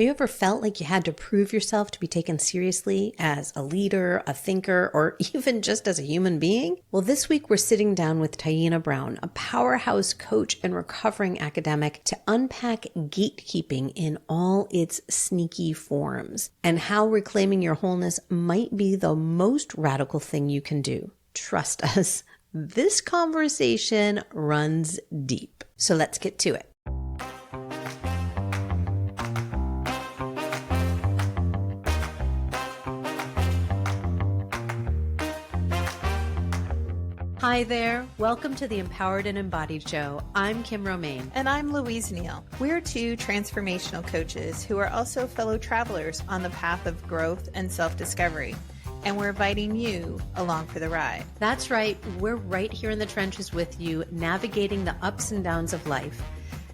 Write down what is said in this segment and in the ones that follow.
Have you ever felt like you had to prove yourself to be taken seriously as a leader, a thinker, or even just as a human being? Well, this week we're sitting down with Taina Brown, a powerhouse coach and recovering academic, to unpack gatekeeping in all its sneaky forms and how reclaiming your wholeness might be the most radical thing you can do. Trust us, this conversation runs deep. So let's get to it. Hi there. Welcome to the Empowered and Embodied Show. I'm Kim Romaine. And I'm Louise Neal. We're two transformational coaches who are also fellow travelers on the path of growth and self-discovery. And we're inviting you along for the ride. That's right. We're right here in the trenches with you, navigating the ups and downs of life.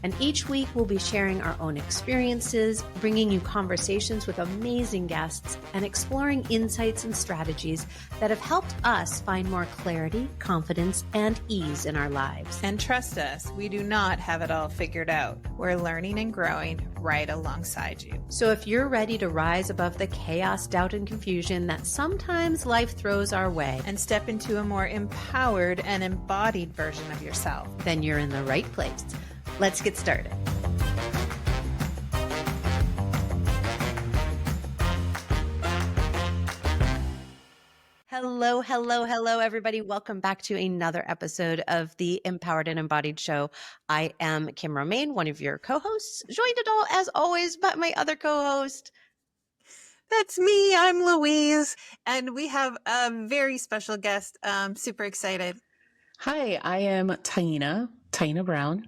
And each week we'll be sharing our own experiences, bringing you conversations with amazing guests, and exploring insights and strategies that have helped us find more clarity, confidence, and ease in our lives. And trust us, we do not have it all figured out. We're learning and growing right alongside you. So if you're ready to rise above the chaos, doubt, and confusion that sometimes life throws our way and step into a more empowered and embodied version of yourself, then you're in the right place. Let's get started. Hello, everybody. Welcome back to another episode of the Empowered and Embodied Show. I am Kim Romaine, one of your co-hosts, joined as always by my other co-host. That's me. I'm Louise. And we have a very special guest. Super excited. Hi, I am Taina Brown,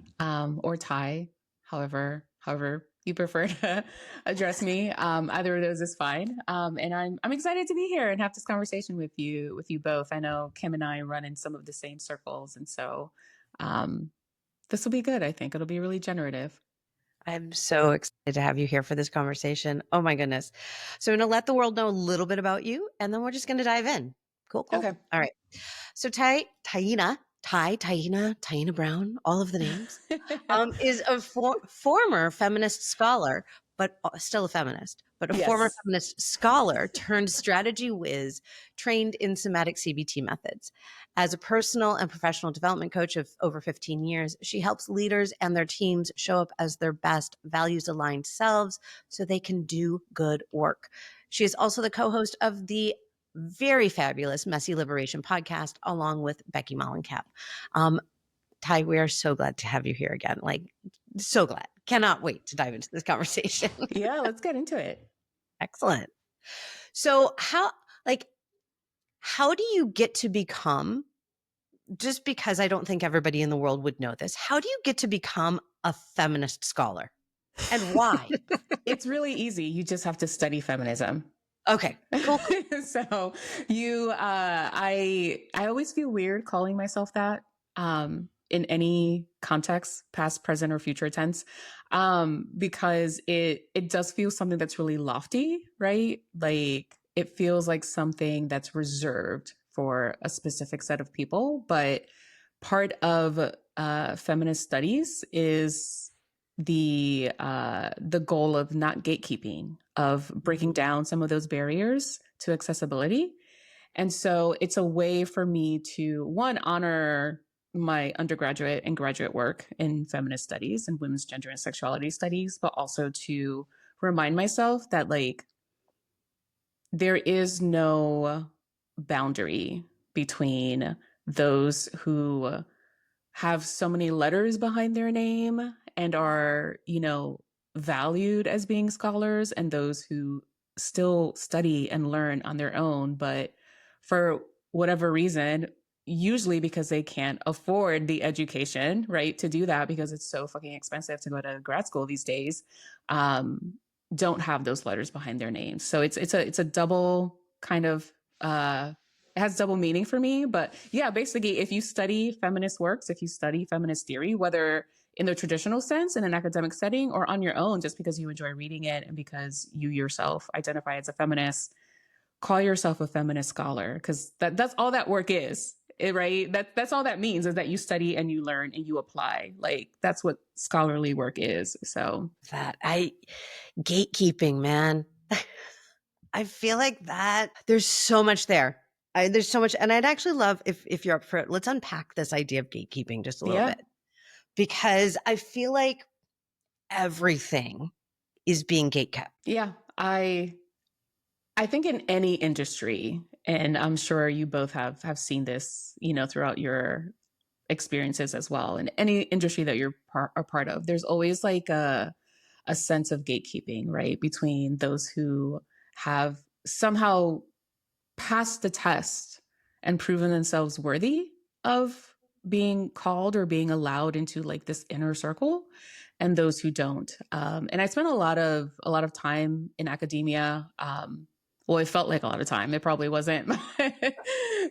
or Tai, however you prefer to address me. Either of those is fine. And I'm excited to be here and have this conversation with you both. I know Kim and I run in some of the same circles, and so this will be good. I think it'll be really generative. I'm so excited to have you here for this conversation. Oh my goodness. So I'm going to let the world know a little bit about you, and then we're just going to dive in. Cool. Okay. All right. So Taina Brown, all of the names, is a former feminist scholar, but still a feminist, but a former feminist scholar turned strategy whiz, trained in somatic CBT methods. As a personal and professional development coach of over 15 years, she helps leaders and their teams show up as their best values-aligned selves so they can do good work. She is also the co-host of the very fabulous Messy Liberation podcast, along with Becky Mollenkap. Tai, we are so glad to have you here again. Like, so glad. Cannot wait to dive into this conversation. Yeah, let's get into it. Excellent. So how do you get to become, just because I don't think everybody in the world would know this, how do you get to become a feminist scholar? And why? It's really easy. You just have to study feminism. Okay, cool. So I always feel weird calling myself that in any context, past, present, or future tense, because it does feel something that's really lofty, right? Like it feels like something that's reserved for a specific set of people. But part of feminist studies is the goal of not gatekeeping, of breaking down some of those barriers to accessibility. And so it's a way for me to, one, honor my undergraduate and graduate work in feminist studies and women's gender and sexuality studies, but also to remind myself that like there is no boundary between those who have so many letters behind their name and are, valued as being scholars, and those who still study and learn on their own, but for whatever reason, usually because they can't afford the education, right, to do that because it's so fucking expensive to go to grad school these days, don't have those letters behind their names. So it's a double kind of it has double meaning for me. But yeah, basically, if you study feminist works, if you study feminist theory, whether in the traditional sense in an academic setting or on your own, just because you enjoy reading it and because you yourself identify as a feminist, call yourself a feminist scholar, because that's all that work is. right? That's all that means, is that you study and you learn and you apply. Like, that's what scholarly work is. So Gatekeeping, man. I feel like that there's so much there. There's so much, and I'd actually love if you're up for it. Let's unpack this idea of gatekeeping just a little bit, because I feel like everything is being gatekept. Yeah, I think in any industry, and I'm sure you both have seen this, throughout your experiences as well. In any industry that you're a part of, there's always like a sense of gatekeeping, right? Between those who have somehow passed the test and proven themselves worthy of being called or being allowed into like this inner circle, and those who don't. And I spent a lot of time in academia. Well, it felt like a lot of time. It probably wasn't, but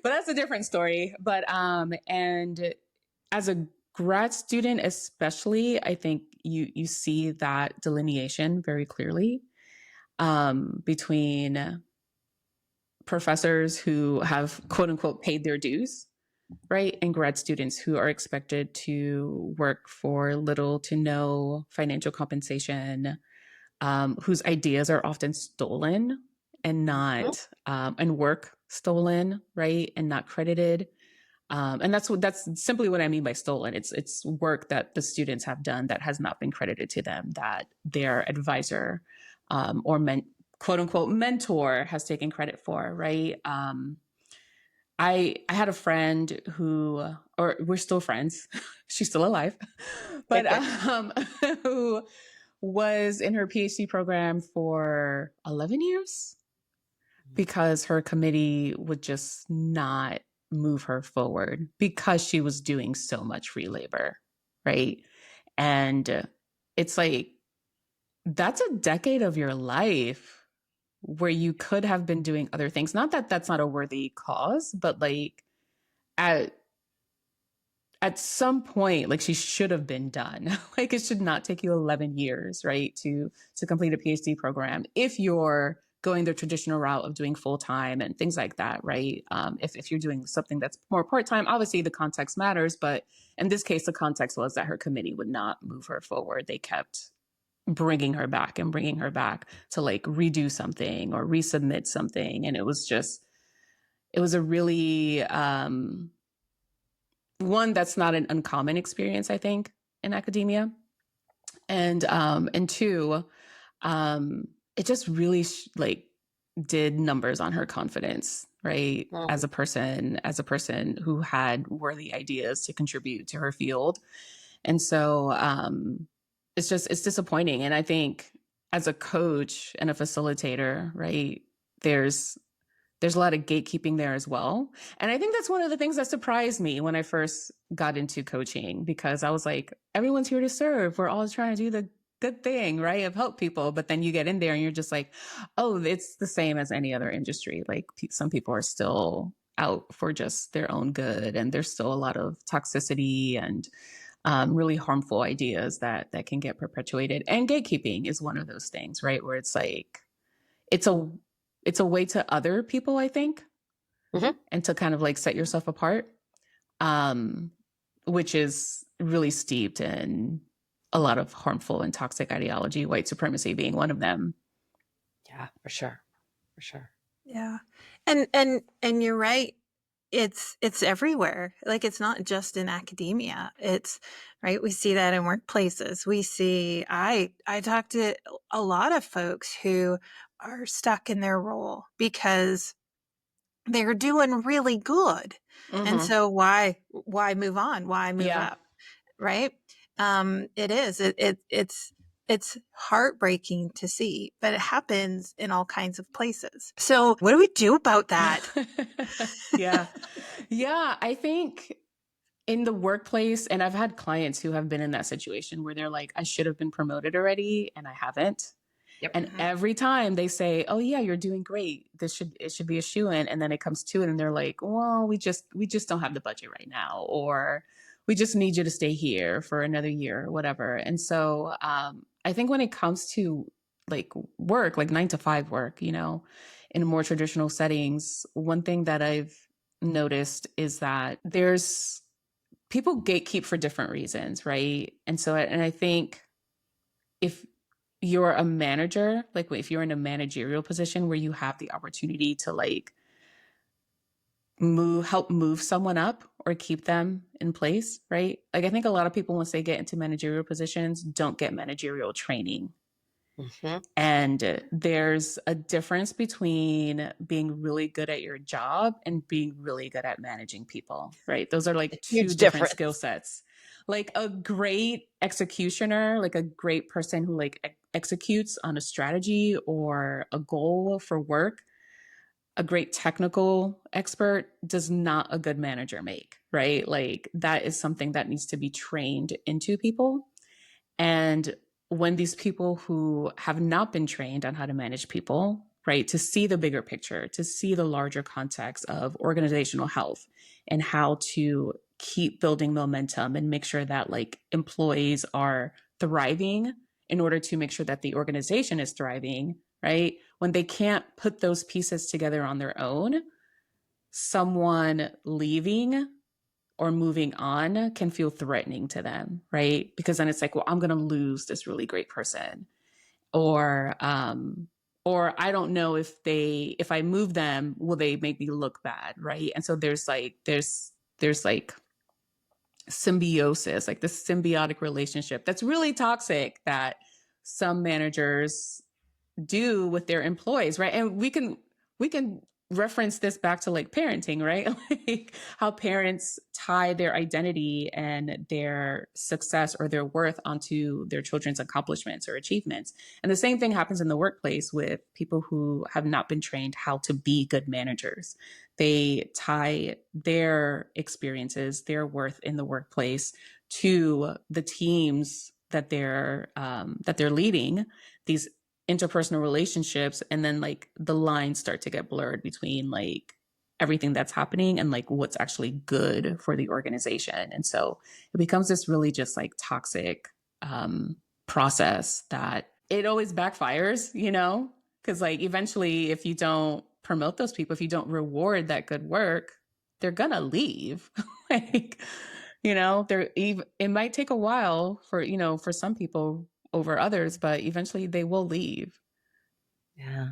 that's a different story. But and as a grad student, especially, I think you see that delineation very clearly between professors who have quote unquote paid their dues, right? And grad students who are expected to work for little to no financial compensation, whose ideas are often stolen and not, and work stolen, right? And not credited. And that's simply what I mean by stolen. It's work that the students have done that has not been credited to them, that their advisor or quote unquote mentor has taken credit for, right? I had a friend who, or we're still friends, she's still alive, but who was in her PhD program for 11 years because her committee would just not move her forward because she was doing so much free labor, right? And it's like, that's a decade of your life where you could have been doing other things. Not that that's not a worthy cause, but like at some point, like she should have been done. Like it should not take you 11 years, right? To complete a PhD program if you're going the traditional route of doing full-time and things like that, right? If you're doing something that's more part-time, obviously the context matters, but in this case, the context was that her committee would not move her forward. They kept bringing her back to like redo something or resubmit something. And it was a really, one that's not an uncommon experience, I think, in academia. And two, it just really did numbers on her confidence, right? As a person who had worthy ideas to contribute to her field. And so, it's disappointing. And I think as a coach and a facilitator, right, there's a lot of gatekeeping there as well. And I think that's one of the things that surprised me when I first got into coaching, because I was like, everyone's here to serve. We're all trying to do the good thing, right? Of help people. But then you get in there and you're just like, oh, it's the same as any other industry. Like some people are still out for just their own good. And there's still a lot of toxicity and really harmful ideas that can get perpetuated. And gatekeeping is one of those things, right? Where it's like, it's a way to other people, I think, and to kind of like set yourself apart, which is really steeped in a lot of harmful and toxic ideology, white supremacy being one of them. Yeah, for sure. For sure. Yeah. And you're right. It's everywhere. Like it's not just in academia. It's right. We see that in workplaces. We see, I talk to a lot of folks who are stuck in their role because they're doing really good. And so why move on? Why move up? Right. It is, it's heartbreaking to see, but it happens in all kinds of places. So what do we do about that? Yeah. I think in the workplace, and I've had clients who have been in that situation where they're like, I should have been promoted already and I haven't. Yep. And every time they say, oh yeah, you're doing great, it should be a shoo-in. And then it comes to it and they're like, well, we just don't have the budget right now, or we just need you to stay here for another year or whatever. And so I think when it comes to like work, like 9 to 5 work, in more traditional settings, one thing that I've noticed is that there's people gatekeep for different reasons, right? And I think if you're a manager, like if you're in a managerial position where you have the opportunity to like help move someone up or keep them in place, right? Like I think a lot of people, once they get into managerial positions, don't get managerial training. Mm-hmm. And there's a difference between being really good at your job and being really good at managing people, right? Those are like two different skill sets. Like a great executioner, like a great person who like executes on a strategy or a goal for work, a great technical expert does not a good manager make, right? Like that is something that needs to be trained into people. And when these people who have not been trained on how to manage people, right, to see the bigger picture, to see the larger context of organizational health and how to keep building momentum and make sure that like employees are thriving in order to make sure that the organization is thriving, right? When they can't put those pieces together on their own, someone leaving or moving on can feel threatening to them, right? Because then it's like, well, I'm going to lose this really great person, or I don't know if I move them, will they make me look bad, right? And so there's like symbiosis, like this symbiotic relationship that's really toxic that some managers do with their employees, right? And we can reference this back to like parenting, right? Like how parents tie their identity and their success or their worth onto their children's accomplishments or achievements. And the same thing happens in the workplace with people who have not been trained how to be good managers. They tie their experiences, their worth in the workplace to the teams that they're leading, these interpersonal relationships, and then like the lines start to get blurred between like everything that's happening and like what's actually good for the organization. And so it becomes this really just like toxic process that it always backfires, you know, because like eventually if you don't promote those people, if you don't reward that good work, they're gonna leave. Like, you know, it might take a while for, you know, for some people over others, but eventually they will leave. Yeah.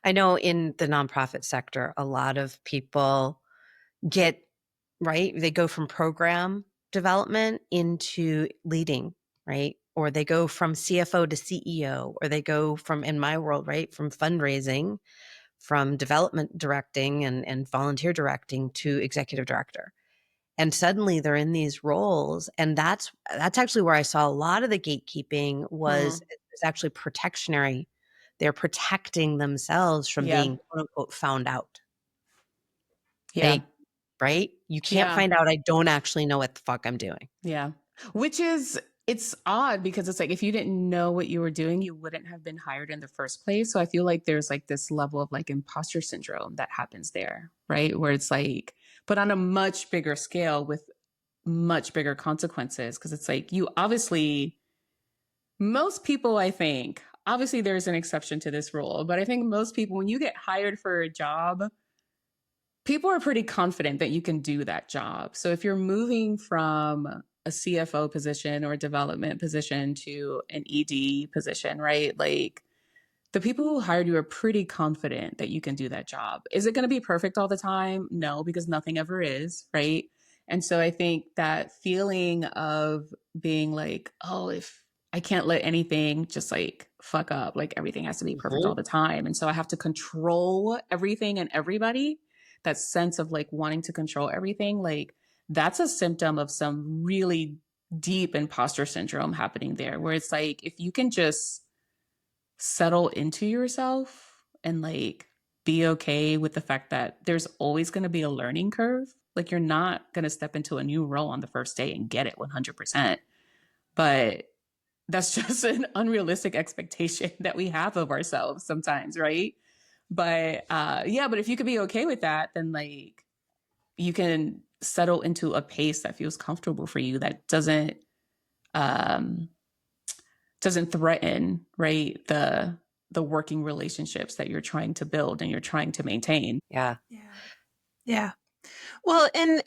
I know in the nonprofit sector, a lot of people they go from program development into leading, right? Or they go from CFO to CEO, or they go from, in my world, right, from fundraising, from development directing and volunteer directing to executive director. And suddenly they're in these roles. And that's actually where I saw a lot of the gatekeeping was actually protectionary. They're protecting themselves from being quote unquote found out. Right? You can't find out I don't actually know what the fuck I'm doing. Yeah. It's odd because it's like if you didn't know what you were doing, you wouldn't have been hired in the first place. So I feel like there's like this level of like imposter syndrome that happens there, right? Where it's like, but on a much bigger scale with much bigger consequences. Cause it's like most people, I think, obviously there's an exception to this rule, but I think most people, when you get hired for a job, people are pretty confident that you can do that job. So if you're moving from a CFO position or a development position to an ED position, right? Like the people who hired you are pretty confident that you can do that job. Is it going to be perfect all the time? No, because nothing ever is, right? And so I think that feeling of being like, oh, if I can't let anything just like fuck up, like everything has to be perfect all the time. And so I have to control everything and everybody. That sense of like wanting to control everything, like that's a symptom of some really deep imposter syndrome happening there, where it's like, if you can just settle into yourself and like be okay with the fact that there's always going to be a learning curve. Like you're not going to step into a new role on the first day and get it 100%. But that's just an unrealistic expectation that we have of ourselves sometimes, right? But but if you could be okay with that, then like you can settle into a pace that feels comfortable for you, that doesn't threaten, right, the working relationships that you're trying to build and you're trying to maintain. Yeah. Yeah. Well, and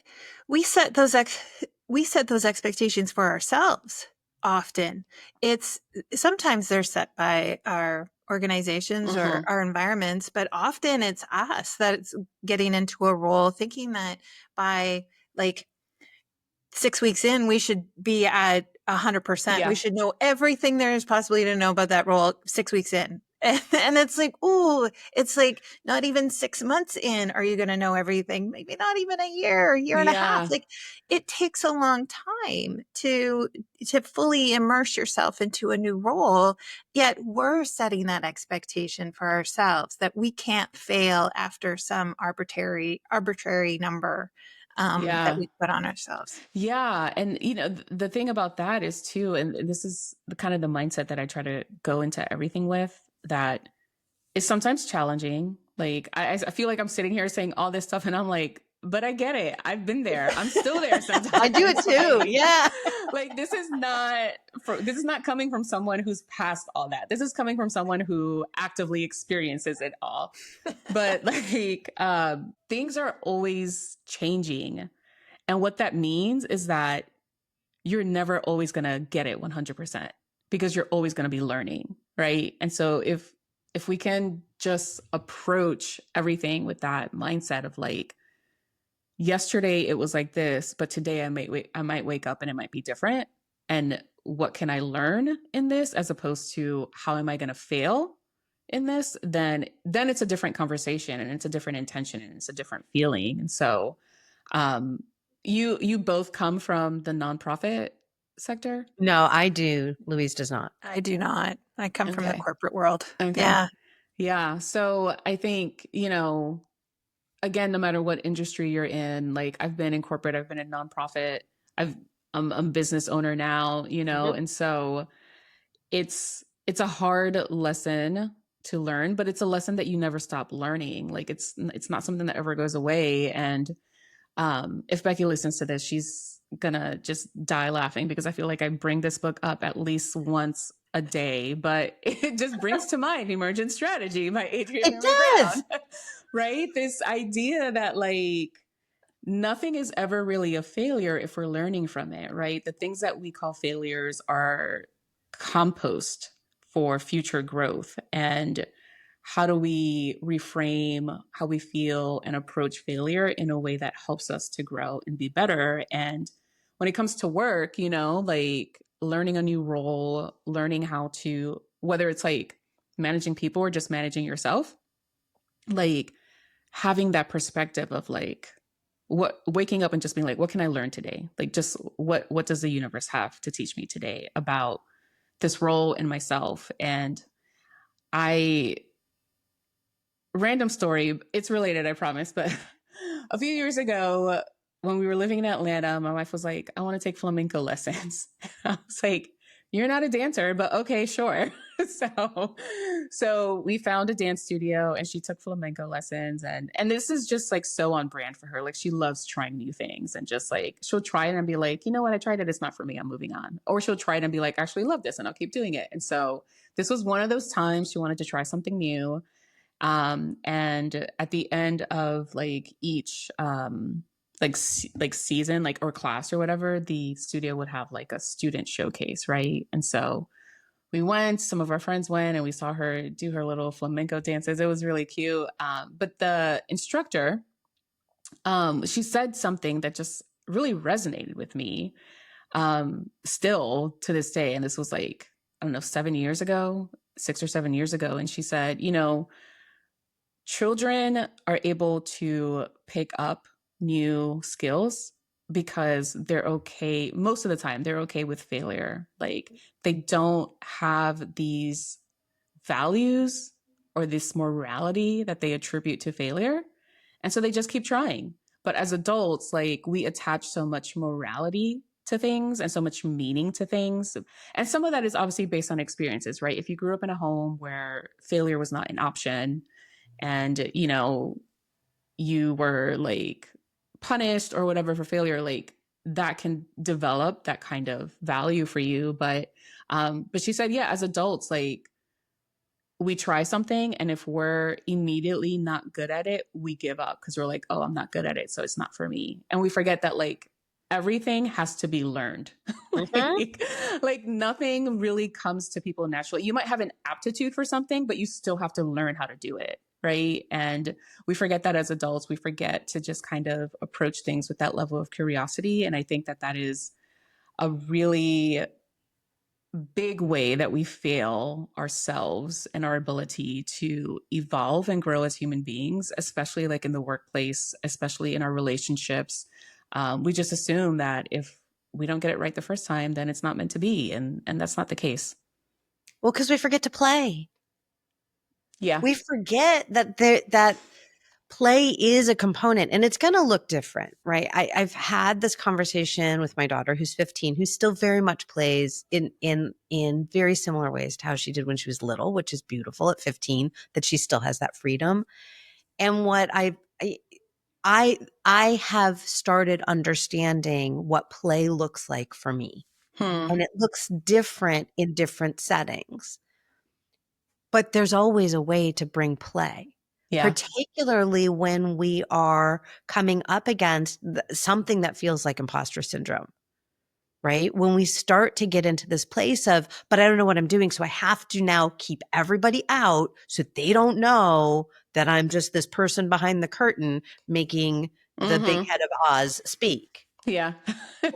we set those expectations for ourselves often. It's sometimes they're set by our organizations or our environments, but often it's us that's getting into a role thinking that by like 6 weeks in, we should be at 100%. Yeah. We should know everything there is possibly to know about that role 6 weeks in. And it's like, ooh, it's like not even 6 months in are you going to know everything? Maybe not even a year and a half. Like it takes a long time to fully immerse yourself into a new role. Yet we're setting that expectation for ourselves that we can't fail after some arbitrary number that we put on ourselves. Yeah. And, you know, the thing about that is too, and this is the kind of the mindset that I try to go into everything with, that is sometimes challenging. Like, I feel like I'm sitting here saying all this stuff and I'm like, but I get it. I've been there. I'm still there sometimes. I do it too. Like, yeah. Like this is not coming from someone who's past all that. This is coming from someone who actively experiences it all. But like things are always changing. And what that means is that you're never always going to get it 100% because you're always going to be learning, right? And so if we can just approach everything with that mindset of like, yesterday it was like this, but today I might wake up and it might be different. And what can I learn in this, as opposed to how am I going to fail in this? Then it's a different conversation, and it's a different intention, and it's a different feeling. And so, you both come from the nonprofit sector? No, I do. Louise does not. I do not. I come from the corporate world. Okay. Yeah. So I think, you know, again, no matter what industry you're in, like I've been in corporate, I've been in nonprofit, I'm a business owner now, you know, and so it's a hard lesson to learn, but it's a lesson that you never stop learning. Like it's not something that ever goes away. And if Becky listens to this, she's gonna just die laughing because I feel like I bring this book up at least once a day, but it just brings to mind Emergent Strategy by Taina Brown. Right? This idea that like nothing is ever really a failure if we're learning from it, right? The things that we call failures are compost for future growth. And how do we reframe how we feel and approach failure in a way that helps us to grow and be better? And when it comes to work, you know, like learning a new role, learning how to, whether it's like managing people or just managing yourself, like having that perspective of like waking up and just being like, what can I learn today? Like just what does the universe have to teach me today about this role in myself? And random story, it's related, I promise, but a few years ago when we were living in Atlanta, my wife was like, I want to take flamenco lessons. I was like, you're not a dancer, but okay, sure. So we found a dance studio and she took flamenco lessons, and this is just like so on brand for her. Like she loves trying new things, and just like she'll try it and be like, you know what, I tried it, it's not for me, I'm moving on. Or she'll try it and be like, actually love this, and I'll keep doing it. And so this was one of those times she wanted to try something new. And at the end of like each season, like or class or whatever, the studio would have like a student showcase, right? And so we went, some of our friends went, and we saw her do her little flamenco dances. It was really cute. But the instructor, she said something that just really resonated with me, still to this day. And this was like, I don't know, 6 or 7 years ago. And she said, you know, children are able to pick up new skills because they're okay. Most of the time, they're okay with failure. Like they don't have these values or this morality that they attribute to failure. And so they just keep trying. But as adults, like we attach so much morality to things and so much meaning to things. And some of that is obviously based on experiences, right? If you grew up in a home where failure was not an option, and, you know, you were like punished or whatever for failure, like that can develop that kind of value for you. But she said, yeah, as adults, like we try something, and if we're immediately not good at it, we give up because we're like, oh, I'm not good at it, so it's not for me. And we forget that like everything has to be learned. Mm-hmm. like nothing really comes to people naturally. You might have an aptitude for something, but you still have to learn how to do it. Right. And we forget that as adults. We forget to just kind of approach things with that level of curiosity. And I think that that is a really big way that we fail ourselves and our ability to evolve and grow as human beings, especially like in the workplace, especially in our relationships. We just assume that if we don't get it right the first time, then it's not meant to be. And that's not the case. Well, because we forget to play. Yeah. We forget that play is a component, and it's going to look different, right? I've had this conversation with my daughter, who's 15, who still very much plays in very similar ways to how she did when she was little, which is beautiful at 15, that she still has that freedom. And what I have started understanding what play looks like for me, and it looks different in different settings. But there's always a way to bring play. Yeah. Particularly when we are coming up against something that feels like imposter syndrome, right? When we start to get into this place of, but I don't know what I'm doing, so I have to now keep everybody out so they don't know that I'm just this person behind the curtain making the big head of Oz speak. Yeah.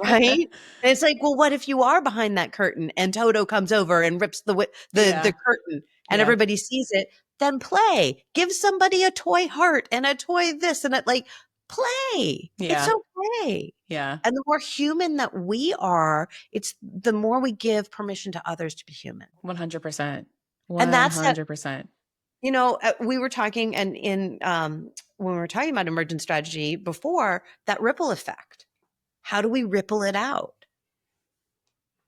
Right? And it's like, well, what if you are behind that curtain and Toto comes over and rips the curtain and everybody sees it? Then play. Give somebody a toy heart and a toy this and it, like, play. Yeah. It's okay. Yeah. And the more human that we are, it's the more we give permission to others to be human. 100%. And that's that, 100%. you know, we were talking and when we were talking about emergent strategy before, that ripple effect. How do we ripple it out?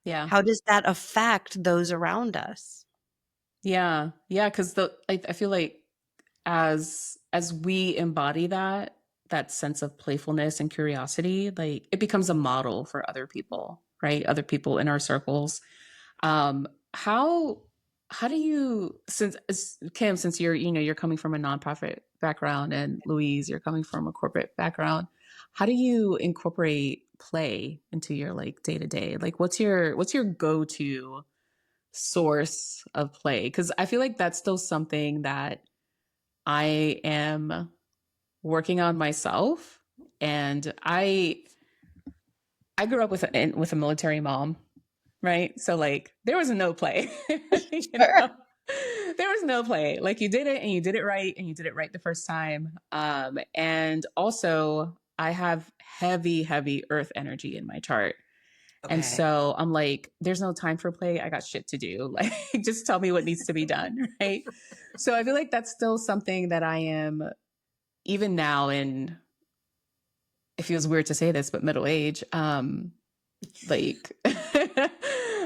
Yeah. How does that affect those around us? Yeah. Yeah. Cause I feel like as we embody that sense of playfulness and curiosity, like it becomes a model for other people, right? Other people in our circles. How do you, since Kim, since you're coming from a nonprofit background, and Louise, you're coming from a corporate background, how do you incorporate play into your like day to day? Like what's your go-to source of play? Because I feel like that's still something that I am working on myself. And I grew up with a military mom, right? So like there was no play. you know? There was no play. Like you did it and you did it right, and you did it right the first time. And also I have heavy earth energy in my chart. Okay. And so I'm like, there's no time for play. I got shit to do. Like, just tell me what needs to be done. Right. So I feel like that's still something that I am, even now in, it feels weird to say this, but middle age, like,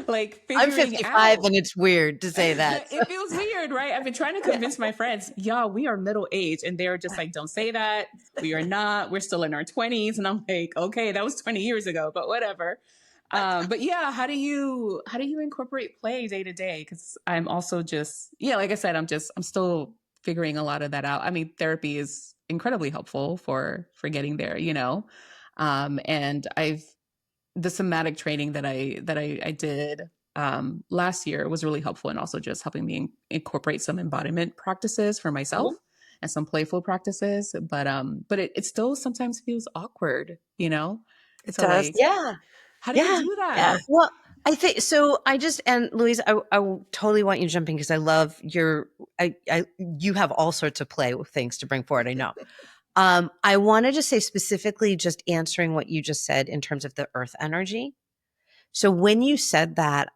like I'm figuring 55 out. and it's weird to say that. It feels weird, right? I've been trying to convince my friends, yeah, we are middle age. And they're just like, don't say that. We are not. We're still in our 20s. And I'm like, okay, that was 20 years ago, but whatever. But yeah, how do you incorporate play day to day? Because I'm also just, yeah, like I said, I'm still figuring a lot of that out. I mean, therapy is incredibly helpful for getting there, you know. And the somatic training that I did last year was really helpful, and also just helping me incorporate some embodiment practices for myself and some playful practices. But it still sometimes feels awkward, you know. It So does. like, Yeah. how do you do that? Yeah. Well, I think so. And Louise, I totally want you jumping because I love you have all sorts of play with things to bring forward. I know. I wanted to say specifically, just answering what you just said in terms of the earth energy. So when you said that,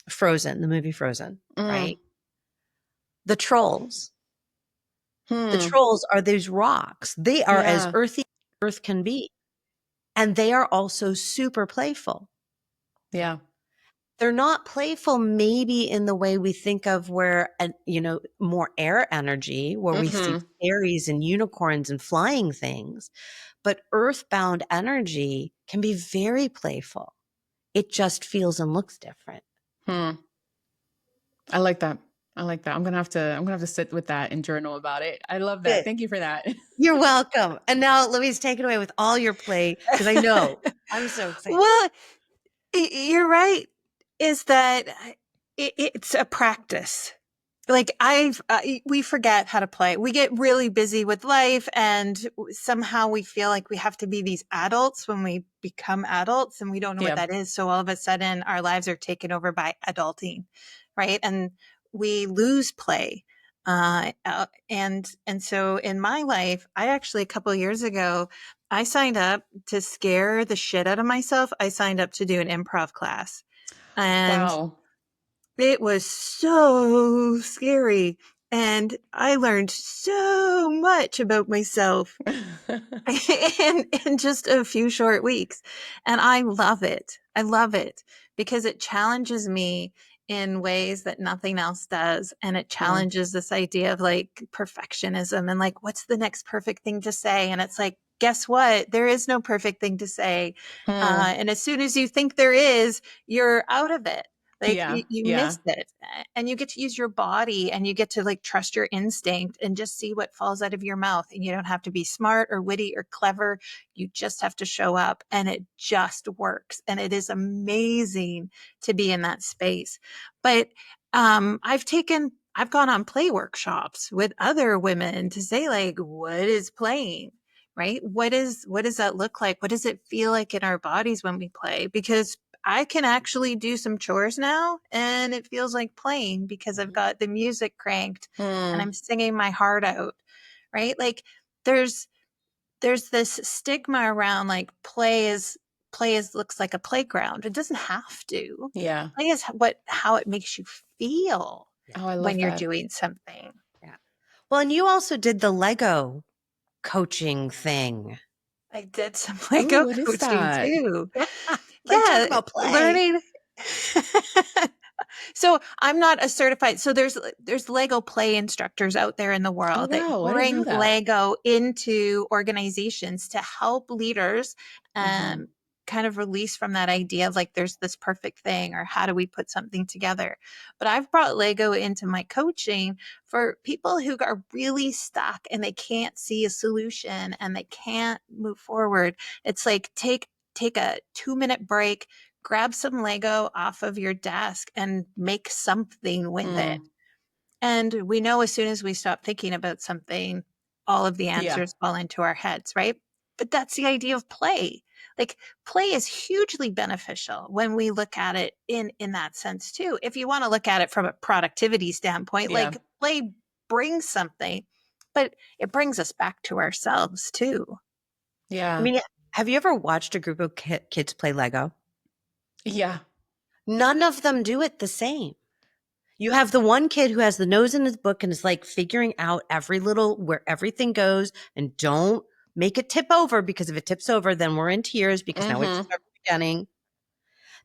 Frozen, the movie Frozen, right? The trolls are these rocks. They are as earthy as earth can be. And they are also super playful. Yeah. They're not playful maybe in the way we think of where, more air energy, where we see fairies and unicorns and flying things. But earthbound energy can be very playful. It just feels and looks different. I like that. I like that. I'm gonna have to sit with that and journal about it. I love that. Good. Thank you for that. You're welcome. And now Louise, take it away with all your play, because I know I'm so excited. Well, you're right. Is that it's a practice. Like we forget how to play. We get really busy with life, and somehow we feel like we have to be these adults when we become adults, and we don't know what that is. So all of a sudden, our lives are taken over by adulting, right? And we lose play. And so in my life, I actually a couple of years ago, I signed up to scare the shit out of myself. I signed up to do an improv class, and Wow. it was so scary. And I learned so much about myself in just a few short weeks. And I love it. I love it because it challenges me in ways that nothing else does. And it challenges this idea of like perfectionism and like, what's the next perfect thing to say? And it's like, guess what? There is no perfect thing to say. And as soon as you think there is, you're out of it. Like you missed it, and you get to use your body, and you get to like trust your instinct and just see what falls out of your mouth. And you don't have to be smart or witty or clever. You just have to show up, and it just works. And it is amazing to be in that space. But I've gone on play workshops with other women to say like, what is playing? Right? What does that look like? What does it feel like in our bodies when we play? Because I can actually do some chores now, and it feels like playing because I've got the music cranked and I'm singing my heart out, right? Like there's this stigma around like play is looks like a playground. It doesn't have to. Yeah. Play is how it makes you feel Oh, I love when you're that. doing something. Yeah. Well, and you also did the Lego coaching thing. I did some Lego What is coaching that? too. Like, talk Yeah, about play. learning. So I'm not a certified. So there's Lego play instructors out there in the world that Wow. I didn't know bring that. Lego into organizations to help leaders kind of release from that idea of like there's this perfect thing or how do we put something together. But I've brought Lego into my coaching for people who are really stuck and they can't see a solution and they can't move forward. It's like take a 2-minute break, grab some Lego off of your desk and make something with it. And we know as soon as we stop thinking about something, all of the answers fall into our heads, right? But that's the idea of play. Like play is hugely beneficial when we look at it in that sense too. If you want to look at it from a productivity standpoint, like play brings something, but it brings us back to ourselves too. Yeah. I mean, have you ever watched a group of kids play Lego? Yeah. None of them do it the same. You have the one kid who has the nose in his book and is like figuring out where everything goes, and don't make it tip over, because if it tips over, then we're in tears because now we have to start from the beginning.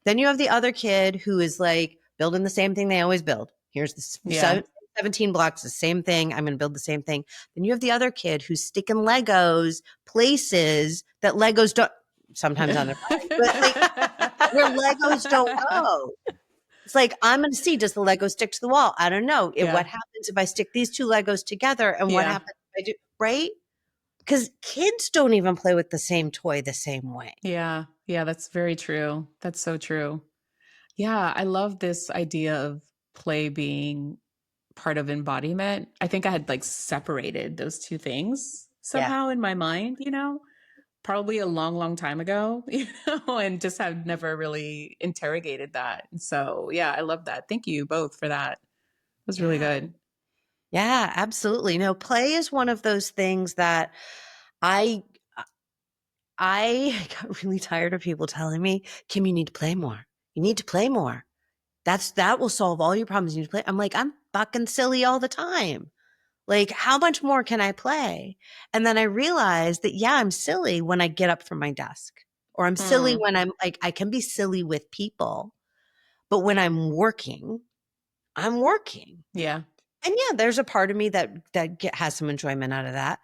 Then you have the other kid who is like building the same thing they always build. Here's the 17 blocks, the same thing. I'm going to build the same thing. Then you have the other kid who's sticking Legos places that Legos don't, sometimes on their body, but like where Legos don't go. It's like, I'm going to see, does the Lego stick to the wall? I don't know. What happens if I stick these two Legos together? And what happens if I do, right? Because kids don't even play with the same toy the same way. Yeah. Yeah. That's very true. That's so true. Yeah. I love this idea of play being part of embodiment. I think I had like separated those two things somehow in my mind, probably a long, long time ago, and just have never really interrogated that. And so, yeah, I love that. Thank you both for that. It was really good. Yeah, absolutely. No, play is one of those things that I got really tired of people telling me, Kim, you need to play more. You need to play more. That will solve all your problems. You need to play. I'm like, I'm fucking silly all the time. Like, how much more can I play? And then I realized that, yeah, I'm silly when I get up from my desk, or I'm silly when I'm like, I can be silly with people, but when I'm working. Yeah. And yeah, there's a part of me that has some enjoyment out of that.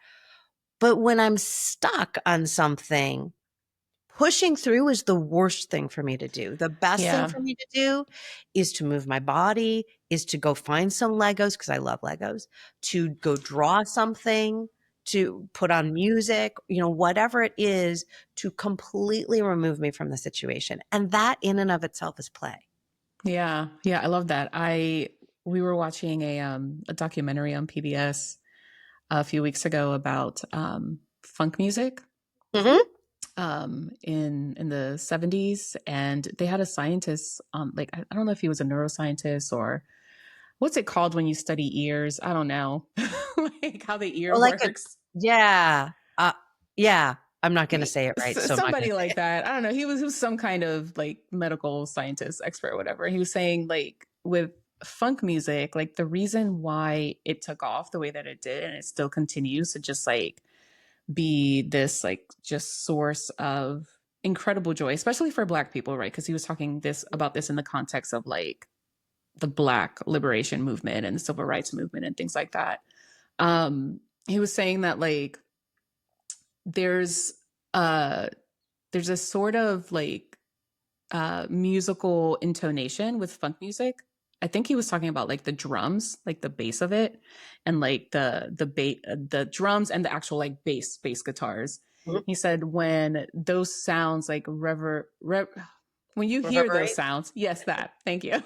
But when I'm stuck on something, pushing through is the worst thing for me to do. The best thing for me to do is to move my body, is to go find some Legos, because I love Legos, to go draw something, to put on music, whatever it is, to completely remove me from the situation. And that in and of itself is play. Yeah. Yeah. I love that. We were watching a documentary on PBS a few weeks ago about funk music. Mm-hmm. In the 70s, and they had a scientist on, like, I don't know if he was a neuroscientist or what's it called when you study ears? I don't know. Like how the ear works. Yeah. I'm not going to say it right. So somebody like that. I don't know. He was some kind of like medical scientist expert or whatever. He was saying, like, with funk music, like the reason why it took off the way that it did, and it still continues to just like be this like just source of incredible joy, especially for Black people, right? Because he was talking about this in the context of like the Black liberation movement and the civil rights movement and things like that. He was saying that like there's a sort of like musical intonation with funk music. I think he was talking about like the drums, like the bass of it, and like the drums and the actual like bass guitars. Mm-hmm. He said when those sounds like when you hear those sounds, yes, that, thank you.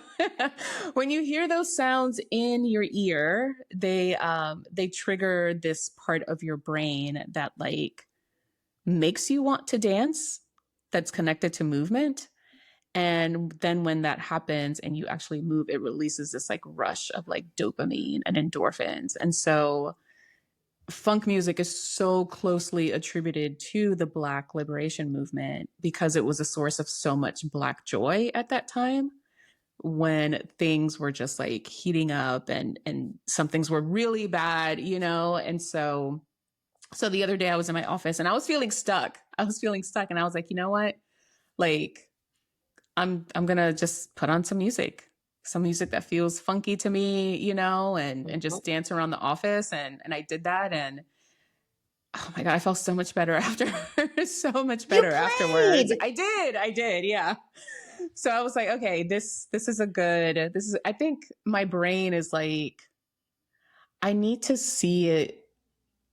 When you hear those sounds in your ear, they trigger this part of your brain that like makes you want to dance, that's connected to movement. And then when that happens and you actually move, it releases this like rush of like dopamine and endorphins. And so funk music is so closely attributed to the Black liberation movement because it was a source of so much Black joy at that time when things were just like heating up and some things were really bad, And so the other day I was in my office and I was feeling stuck. And I was like, you know what? Like, I'm going to just put on some music that feels funky to me, and just dance around the office. And I did that. And oh my God, I felt so much better after, so much better afterwards. I did. Yeah. So I was like, okay, I think my brain is like, I need to see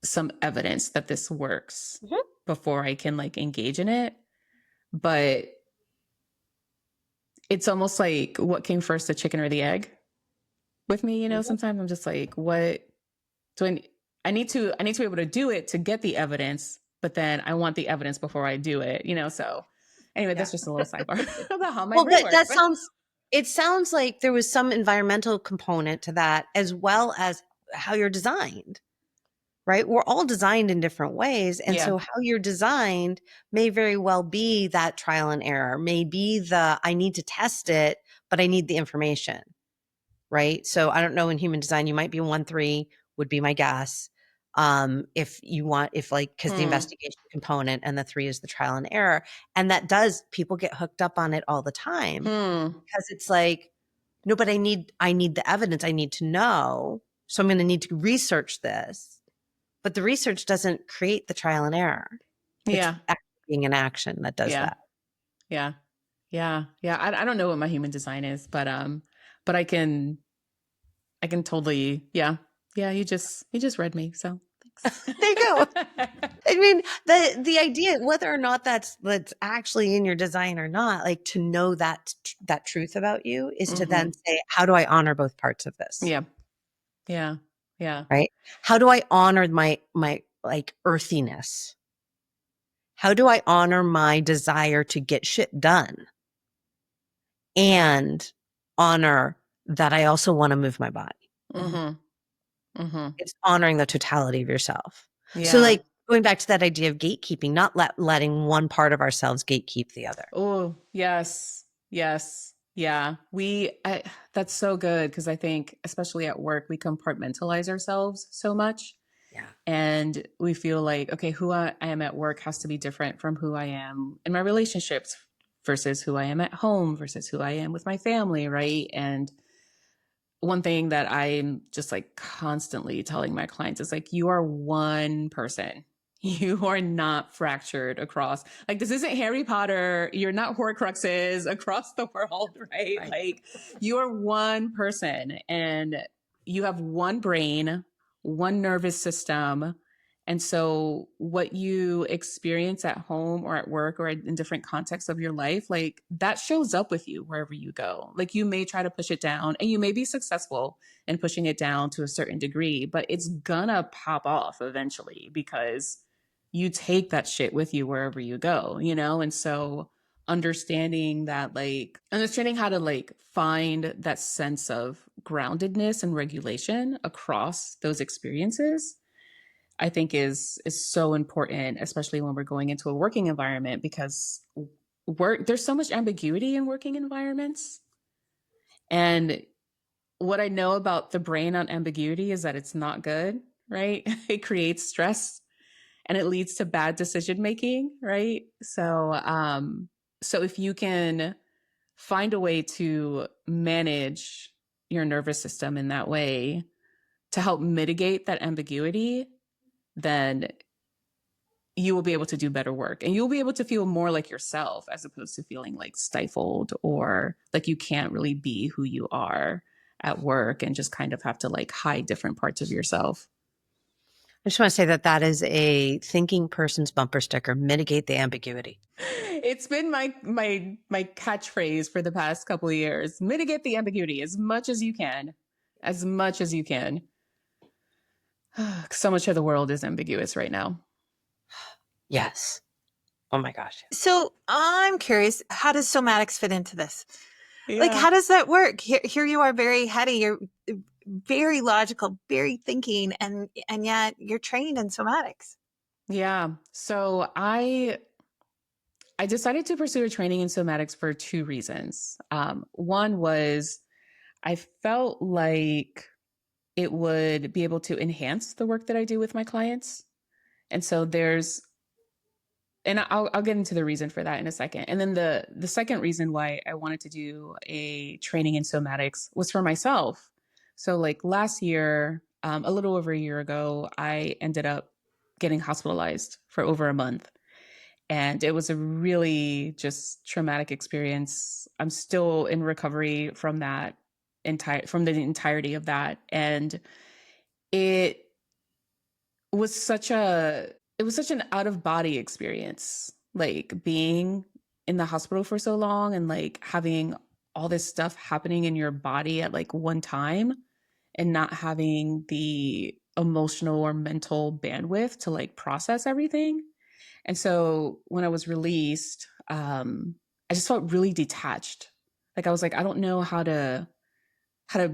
some evidence that this works before I can like engage in it. But it's almost like what came first, the chicken or the egg with me, sometimes I'm just like, what do I need to be able to do it to get the evidence, but then I want the evidence before I do it, so anyway, that's just a little sidebar about how my brain works. It sounds like there was some environmental component to that as well as how you're designed, right? We're all designed in different ways. And so how you're designed may very well be that trial and error, may be I need to test it, but I need the information, right? So I don't know, in human design, you might be 1-3 would be my guess. If because the investigation component and the 3 is the trial and error. And that people get hooked up on it all the time because it's like, no, but I need the evidence. I need to know. So I'm going to need to research this. But the research doesn't create the trial and error. It's being an action that does that. Yeah. I don't know what my human design is, but I can totally, yeah. You just read me. So thanks. There you go. I mean, the idea, whether or not that's actually in your design or not, like to know that truth about you is to then say, how do I honor both parts of this? Yeah. Right. How do I honor my like earthiness? How do I honor my desire to get shit done and honor that I also want to move my body? It's honoring the totality of yourself. So like going back to that idea of gatekeeping, not letting one part of ourselves gatekeep the other. Oh, yes. Yeah. That's so good. Cause I think especially at work, we compartmentalize ourselves so much. Yeah. And we feel like, okay, who I am at work has to be different from who I am in my relationships versus who I am at home versus who I am with my family. Right. And one thing that I'm just like constantly telling my clients is like, you are one person. You are not fractured across, like, this isn't Harry Potter. You're not Horcruxes across the world, right? Like, you are one person and you have one brain, one nervous system. And so what you experience at home or at work or in different contexts of your life, like, that shows up with you wherever you go. Like, you may try to push it down and you may be successful in pushing it down to a certain degree, but it's gonna pop off eventually because you take that shit with you wherever you go, you know? And so understanding that, like, understanding how to like find that sense of groundedness and regulation across those experiences, I think is so important, especially when we're going into a working environment, because there's so much ambiguity in working environments. And what I know about the brain on ambiguity is that it's not good, right? It creates stress and it leads to bad decision making, right? So if you can find a way to manage your nervous system in that way to help mitigate that ambiguity, then you will be able to do better work and you'll be able to feel more like yourself as opposed to feeling like stifled or like you can't really be who you are at work and just kind of have to like hide different parts of yourself. I just want to say that is a thinking person's bumper sticker: mitigate the ambiguity. It's been my catchphrase for the past couple of years. Mitigate the ambiguity as much as you can. As much as you can. So much of the world is ambiguous right now. Yes. Oh my gosh. So I'm curious, how does somatics fit into this? Yeah. Like, how does that work? Here you are, very heady, you're very logical, very thinking, and yet you're trained in somatics. Yeah. So I decided to pursue a training in somatics for two reasons. One was I felt like it would be able to enhance the work that I do with my clients. And so I'll get into the reason for that in a second. And then the second reason why I wanted to do a training in somatics was for myself. So like last year, a little over a year ago, I ended up getting hospitalized for over a month. And it was a really just traumatic experience. I'm still in recovery from from the entirety of that. And it was such an out of body experience, like being in the hospital for so long and like having all this stuff happening in your body at like one time and not having the emotional or mental bandwidth to like process everything. And so when I was released, I just felt really detached. Like I was like, I don't know how to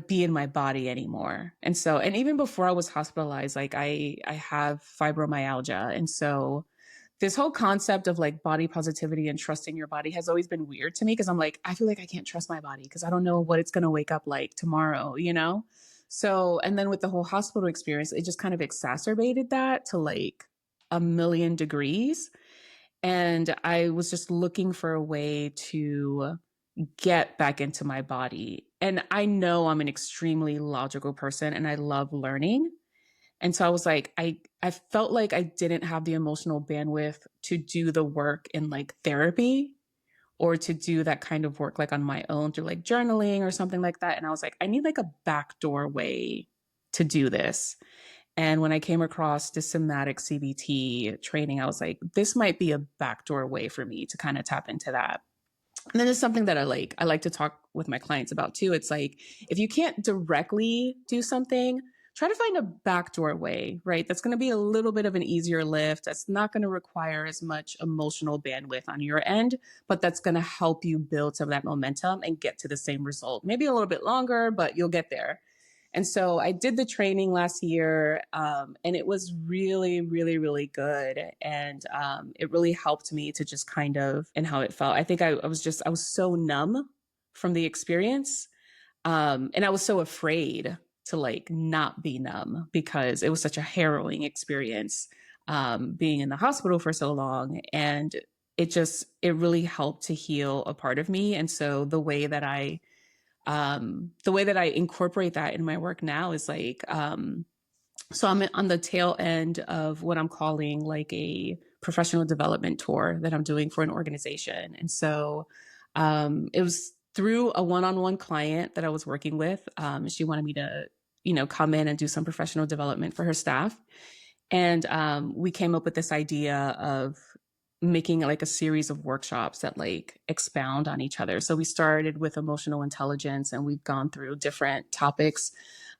be in my body anymore. And so, and even before I was hospitalized, like I have fibromyalgia. And so this whole concept of like body positivity and trusting your body has always been weird to me because I'm like, I feel like I can't trust my body because I don't know what it's going to wake up like tomorrow, you know? So, and then with the whole hospital experience, it just kind of exacerbated that to like a million degrees. And I was just looking for a way to get back into my body. And I know I'm an extremely logical person and I love learning. And so I was like, I felt like I didn't have the emotional bandwidth to do the work in like therapy or to do that kind of work like on my own through like journaling or something like that. And I was like, I need like a backdoor way to do this. And when I came across this somatic CBT training, I was like, this might be a backdoor way for me to kind of tap into that. And then it's something that I like to talk with my clients about too. It's like, if you can't directly do something, try to find a backdoor way, right? That's going to be a little bit of an easier lift. That's not going to require as much emotional bandwidth on your end, but that's going to help you build some of that momentum and get to the same result. Maybe a little bit longer, but you'll get there. And so I did the training last year, and it was really, really, really good. And it really helped me to just kind of, and how it felt. I think I was so numb from the experience. And I was so afraid to like not be numb because it was such a harrowing experience, being in the hospital for so long. And it really helped to heal a part of me. And so the way that I incorporate that in my work now is like, So I'm on the tail end of what I'm calling like a professional development tour that I'm doing for an organization. And so it was through a one-on-one client that I was working with. She wanted me to, come in and do some professional development for her staff. And we came up with this idea of making like a series of workshops that like expound on each other. So we started with emotional intelligence, and we've gone through different topics.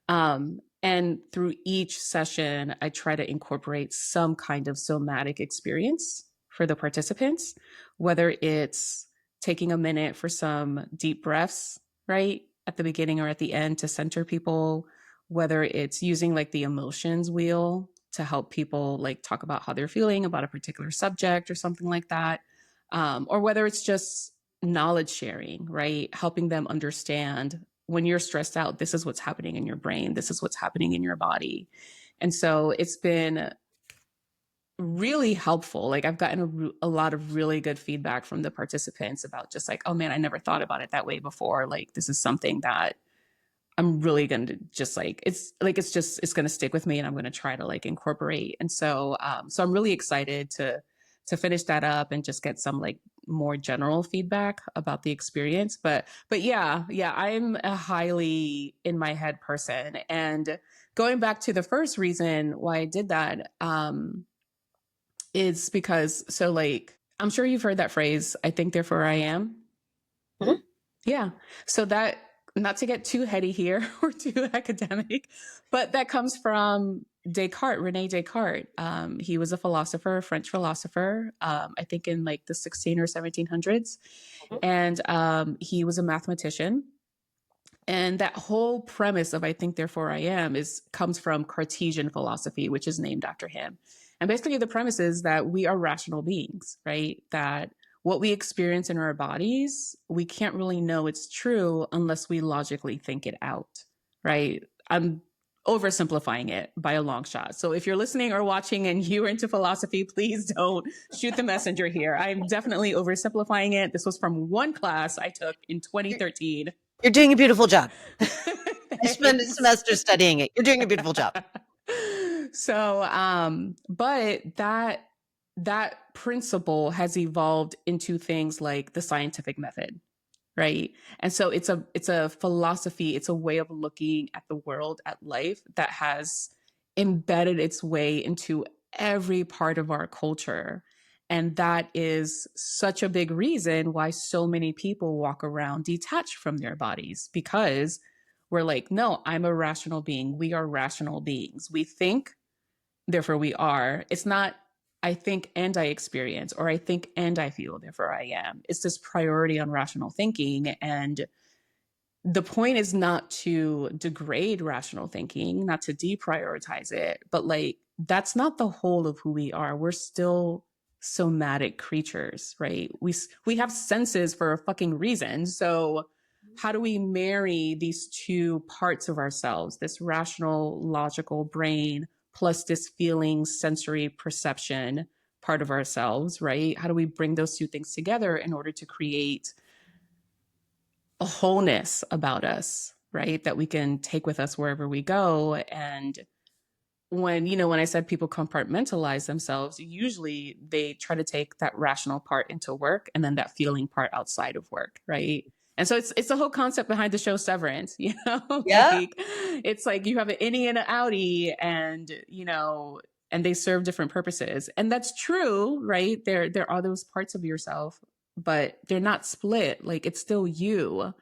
And through each session, I try to incorporate some kind of somatic experience for the participants, whether it's taking a minute for some deep breaths, right? At the beginning or at the end to center people, whether it's using like the emotions wheel to help people like talk about how they're feeling about a particular subject or something like that. Or whether it's just knowledge sharing, right? Helping them understand when you're stressed out, this is what's happening in your brain. This is what's happening in your body. And so it's been really helpful. Like I've gotten a lot of really good feedback from the participants about just like, oh man, I never thought about it that way before. Like this is something that I'm really going to just like, it's going to stick with me, and I'm going to try to like incorporate. And so, so I'm really excited to finish that up and just get some like more general feedback about the experience. But yeah, I'm a highly in my head person. And going back to the first reason why I did that, is because, so like, I'm sure you've heard that phrase, I think, therefore I am. Mm-hmm. Yeah. So that, not to get too heady here or too academic, but that comes from Descartes, Rene Descartes. He was a philosopher, a French philosopher, I think in like the 16 or 1700s. And he was a mathematician. And that whole premise of I think, therefore I am comes from Cartesian philosophy, which is named after him. And basically the premise is that we are rational beings, right? That what we experience in our bodies, we can't really know it's true unless we logically think it out, right? I'm oversimplifying it by a long shot. So if you're listening or watching and you're into philosophy, please don't shoot the messenger here. I'm definitely oversimplifying it. This was from one class I took in 2013. You're doing a beautiful job. I spent a semester studying it. You're doing a beautiful job. So, but that principle has evolved into things like the scientific method, right? And so it's a philosophy, it's a way of looking at the world, at life, that has embedded its way into every part of our culture. And that is such a big reason why so many people walk around detached from their bodies, because we're like, no, I'm a rational being. We are rational beings. We think, therefore we are. It's not I think and I experience, or I think and I feel, therefore I am. It's this priority on rational thinking. And the point is not to degrade rational thinking, not to deprioritize it, but like, that's not the whole of who we are. We're still somatic creatures, right? We have senses for a fucking reason. So how do we marry these two parts of ourselves, this rational, logical brain, plus this feeling, sensory perception part of ourselves, right? How do we bring those two things together in order to create a wholeness about us, right? That we can take with us wherever we go. And when I said people compartmentalize themselves, usually they try to take that rational part into work and then that feeling part outside of work, right? And so it's the whole concept behind the show Severance, Yeah. like it's like you have an innie and an outie, and and they serve different purposes. And that's true, right? There are those parts of yourself, but they're not split. Like it's still you.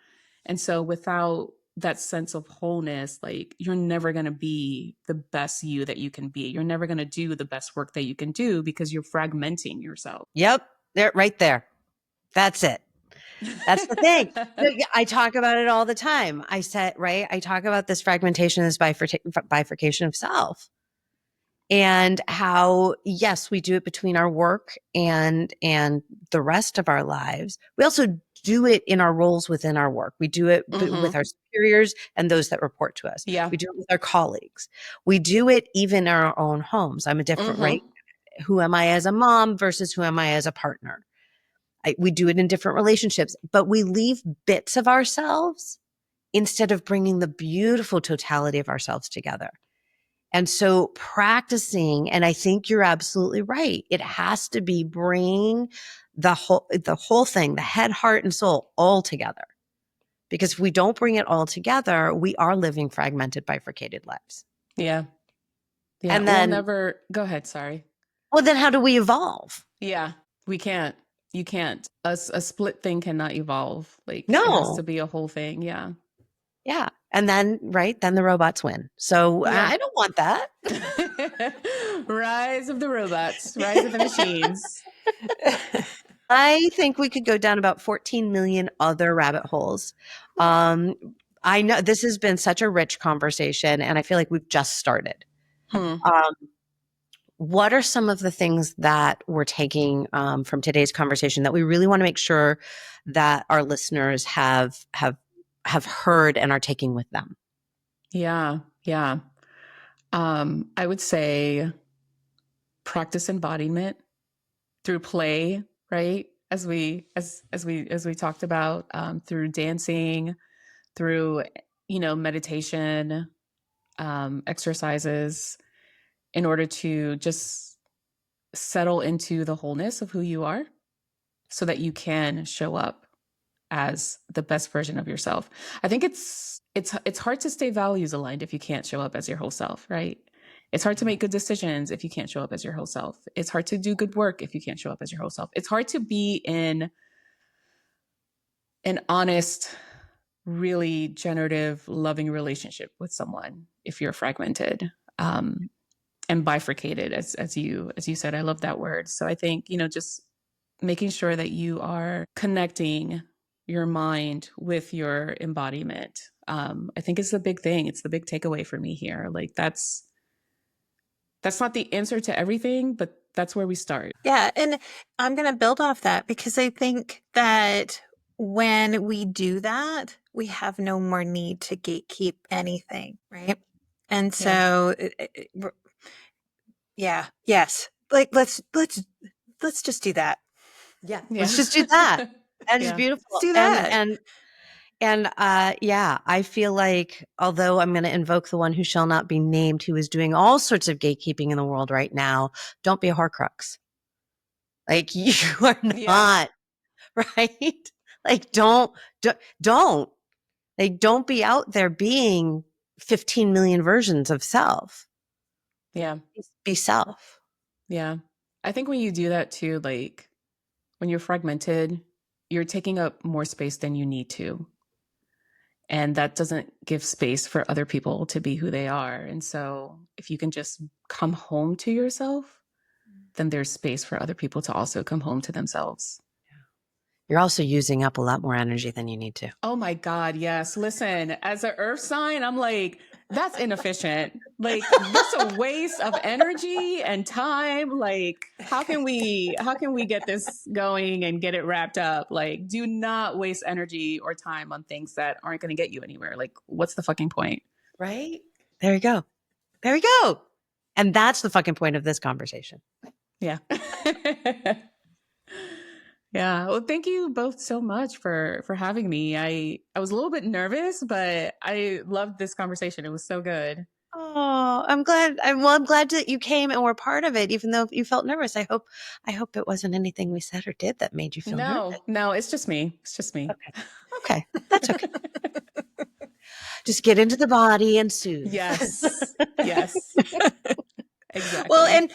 And so without that sense of wholeness, like you're never going to be the best you that you can be. You're never going to do the best work that you can do because you're fragmenting yourself. Yep. There, right there. That's it. That's the thing. I talk about it all the time. I talk about this fragmentation, this bifurcation of self, and how, yes, we do it between our work and the rest of our lives. We also do it in our roles within our work. We do it with our superiors and those that report to us. Yeah. We do it with our colleagues. We do it even in our own homes. I'm a different, right? Who am I as a mom versus who am I as a partner? We do it in different relationships, but we leave bits of ourselves instead of bringing the beautiful totality of ourselves together. And so practicing, and I think you're absolutely right. It has to be bringing the whole thing, the head, heart, and soul all together. Because if we don't bring it all together, we are living fragmented, bifurcated lives. Yeah. Yeah. And then, go ahead. Sorry. well, then how do we evolve? Yeah. We can't. You can't. A split thing cannot evolve. Like, No. It has to be a whole thing. Yeah. Yeah. And then, then the robots win. So Yeah. I don't want that. Rise of the robots, rise of the machines. I think we could go down about 14 million other rabbit holes. I know this has been such a rich conversation, and I feel like we've just started. What are some of the things that we're taking from today's conversation that we really want to make sure that our listeners have heard and are taking with them? Yeah. Yeah. I would say practice embodiment through play, right? As we talked about, through dancing, through, meditation, exercises, in order to just settle into the wholeness of who you are so that you can show up as the best version of yourself. I think it's hard to stay values aligned if you can't show up as your whole self, right? It's hard to make good decisions if you can't show up as your whole self. It's hard to do good work if you can't show up as your whole self. It's hard to be in an honest, really generative, loving relationship with someone if you're fragmented and bifurcated, as you said. I love that word. So I think, just making sure that you are connecting your mind with your embodiment, I think is the big thing. It's the big takeaway for me here. Like that's not the answer to everything, but that's where we start. Yeah. And I'm going to build off that because I think that when we do that, we have no more need to gatekeep anything. Right. And so, yes. Like, let's just do that. Yeah. Let's just do that. That is beautiful. Let's do that. And I feel like, although I'm going to invoke the one who shall not be named, who is doing all sorts of gatekeeping in the world right now, don't be a Horcrux. Like you are not, right? Like don't, like don't be out there being 15 million versions of self. Yeah. Be self. Yeah. I think when you do that too, like when you're fragmented, you're taking up more space than you need to. And that doesn't give space for other people to be who they are. And so if you can just come home to yourself, then there's space for other people to also come home to themselves. You're also using up a lot more energy than you need to. Oh my God, yes. Listen, as an earth sign, I'm like, that's inefficient. Like, that's a waste of energy and time. Like, how can we get this going and get it wrapped up? Like, do not waste energy or time on things that aren't going to get you anywhere. Like, what's the fucking point? Right? There you go. There we go. And that's the fucking point of this conversation. Yeah. Yeah. Well, thank you both so much for having me. I was a little bit nervous, but I loved this conversation. It was so good. Oh, I'm glad. I'm glad that you came and were part of it, even though you felt nervous. I hope it wasn't anything we said or did that made you feel nervous. No, it's just me. It's just me. Okay. That's okay. Just get into the body and soothe. Yes. Yes. Exactly. Well, and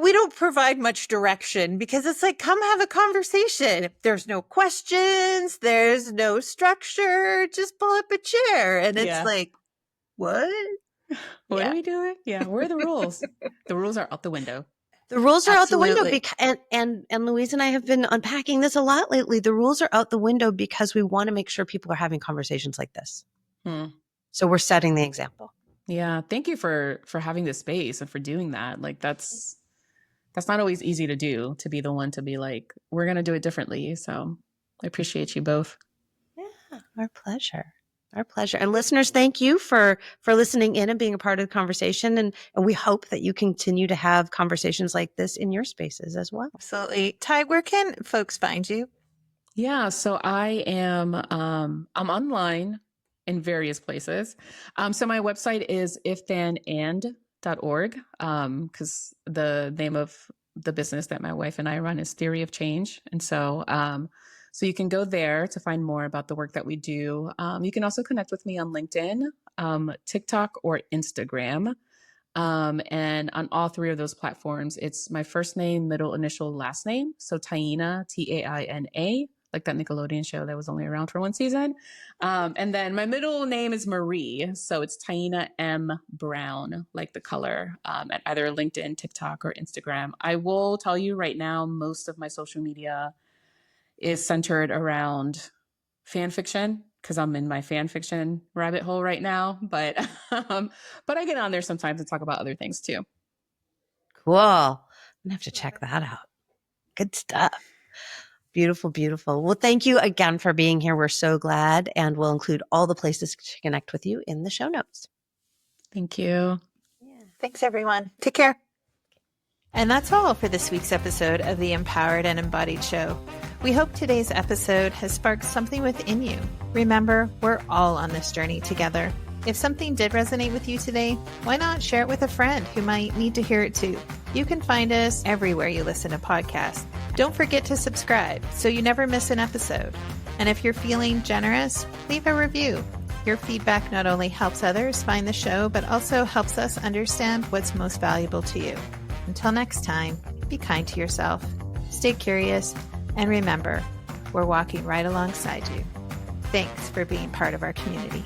we don't provide much direction because it's like, come have a conversation. There's no questions. There's no structure. Just pull up a chair. And it's like, what? What are we doing? Yeah. Where are the rules? The rules are out the window. The rules are out the window and Louise and I have been unpacking this a lot lately. The rules are out the window because we want to make sure people are having conversations like this. So we're setting the example. Yeah. Thank you for having this space and for doing that. Like that's not always easy to do, to be the one to be like, we're going to do it differently. So I appreciate you both. Yeah. Our pleasure. Our pleasure. And listeners, thank you for listening in and being a part of the conversation. And we hope that you continue to have conversations like this in your spaces as well. Absolutely. Ty, where can folks find you? Yeah. So I am, I'm online in various places. So my website is wholeness.org, because the name of the business that my wife and I run is Theory of Change. And so you can go there to find more about the work that we do. You can also connect with me on LinkedIn, TikTok, or Instagram. And on all three of those platforms, it's my first name, middle initial, last name. So Taina, Taina, like that Nickelodeon show that was only around for one season. And then my middle name is Marie. So it's Taina M. Brown, like the color, at either LinkedIn, TikTok, or Instagram. I will tell you right now, most of my social media is centered around fan fiction, because I'm in my fan fiction rabbit hole right now. But I get on there sometimes and talk about other things too. Cool. I'm gonna have to check that out. Good stuff. Beautiful, beautiful. Well, thank you again for being here. We're so glad, and we'll include all the places to connect with you in the show notes. Thank you. Yeah. Thanks, everyone. Take care. And that's all for this week's episode of the Empowered and Embodied Show. We hope today's episode has sparked something within you. Remember, we're all on this journey together. If something did resonate with you today, why not share it with a friend who might need to hear it too? You can find us everywhere you listen to podcasts. Don't forget to subscribe so you never miss an episode. And if you're feeling generous, leave a review. Your feedback not only helps others find the show, but also helps us understand what's most valuable to you. Until next time, be kind to yourself, stay curious, and remember, we're walking right alongside you. Thanks for being part of our community.